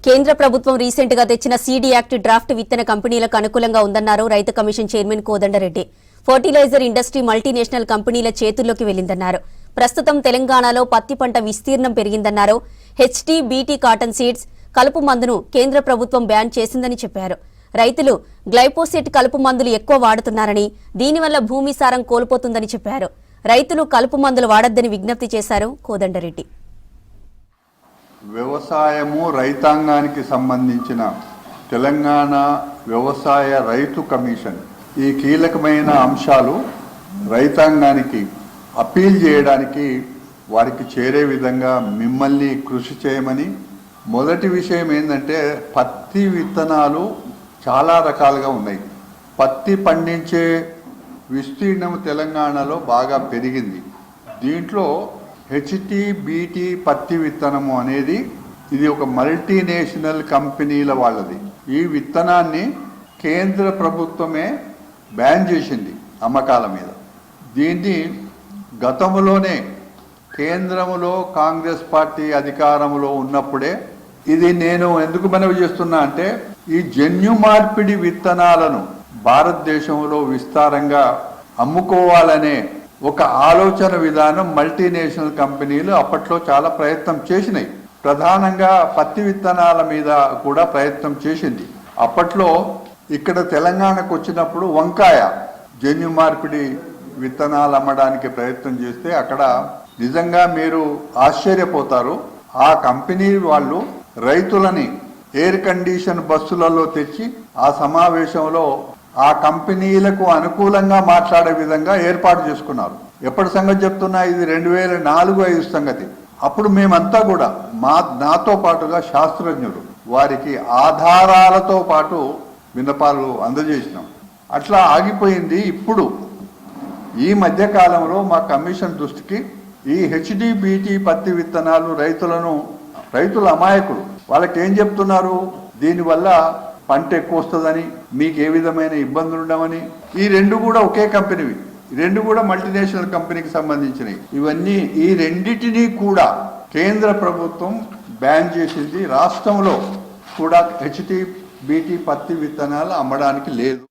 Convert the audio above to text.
కేంద్ర ప్రభుత్వం రీసెంట్ గా తెచ్చిన సీడీ యాక్ట్ డ్రాఫ్ట్ విత్తన కంపెనీలకు అనుకూలంగా ఉందన్నారు రైతు commission chairman Kodandareddy. Fertiliser industry multinational కంపెనీల చేతుల్లోకి వెళ్లిందన్నారు. ప్రస్తుతం తెలంగాణలో పత్తి పంట విస్తీర్ణం పెరిగిందన్నారు. హెచ్టీ, బీటీ కాటన్ సీడ్స్ కలుపు మందును కేంద్ర ప్రభుత్వం బ్యాన్ చేసిందని చెప్పారు. రైతులు గ్లైపోసేట్ కలుపు మందులు ఎక్కువ వాడుతున్నారని, దీనివల్ల భూమి సారం కోల్పోతుందని చెప్పారు. రైతులు కలుపు మందులు వాడొద్దని విజ్ఞప్తి చేశారు కోదండరెడ్డి. వ్యవసాయము రైతాంగానికి సంబంధించిన తెలంగాణ వ్యవసాయ రైతు కమిషన్ ఈ కీలకమైన అంశాలు రైతాంగానికి అప్పీల్ చేయడానికి వారికి చేరే విధంగా మిమ్మల్ని కృషి చేయమని. మొదటి విషయం ఏంటంటే పత్తి విత్తనాలు చాలా రకాలుగా ఉన్నాయి. పత్తి పండించే విస్తీర్ణం తెలంగాణలో బాగా పెరిగింది. దీంట్లో హెచ్టీ, బీటీ పత్తి విత్తనము అనేది ఇది ఒక మల్టీనేషనల్ కంపెనీల వాళ్ళది. ఈ విత్తనాన్ని కేంద్ర ప్రభుత్వమే బ్యాన్ చేసింది అమ్మకాల మీద. దీన్ని గతంలోనే కేంద్రంలో కాంగ్రెస్ పార్టీ అధికారంలో ఉన్నప్పుడే ఇది నేను ఎందుకు మనవి చేస్తున్నా అంటే ఈ జన్యు మార్పిడి విత్తనాలను భారతదేశంలో విస్తారంగా అమ్ముకోవాలనే ఒక ఆలోచన విధానం మల్టీనేషనల్ కంపెనీలు అప్పట్లో చాలా ప్రయత్నం చేసినాయి. ప్రధానంగా పత్తి విత్తనాల మీద కూడా ప్రయత్నం చేసింది. అప్పట్లో ఇక్కడ తెలంగాణకు వచ్చినప్పుడు వంకాయ జన్యు మార్పిడి విత్తనాలు అమ్మడానికి ప్రయత్నం చేస్తే అక్కడ నిజంగా మీరు ఆశ్చర్యపోతారు. ఆ కంపెనీ వాళ్ళు రైతులని ఎయిర్ కండిషన్ బస్సులలో తెచ్చి ఆ సమావేశంలో ఆ కంపెనీలకు అనుకూలంగా మాట్లాడే విధంగా ఏర్పాటు చేసుకున్నారు. ఎప్పటి సంగతి చెప్తున్నా, ఇది 2004-05 సంగతి. అప్పుడు మేమంతా కూడా నాతో పాటుగా శాస్త్రజ్ఞులు వారికి ఆధారాలతో పాటు విన్నపాలు అందజేసినాం. అట్లా ఆగిపోయింది. ఇప్పుడు ఈ మధ్య కాలంలో మా కమిషన్ దృష్టికి ఈ హెచ్డి, బీటీ పత్తి విత్తనాలు రైతుల అమాయకులు వాళ్ళకి ఏం చెప్తున్నారు, దీనివల్ల పంట ఎక్కువ వస్తుందని, మీకు ఏ విధమైన ఇబ్బందులు ఉండవని. ఈ రెండు కూడా ఒకే కంపెనీవి, రెండు కూడా మల్టీనేషనల్ కంపెనీకి సంబంధించినవి. ఇవన్నీ ఈ రెండిటినీ కూడా కేంద్ర ప్రభుత్వం బ్యాన్ చేసింది. రాష్ట్రంలో కూడా హెచ్టీ, బీటీ పత్తి విత్తనాలు అమ్మడానికి లేదు.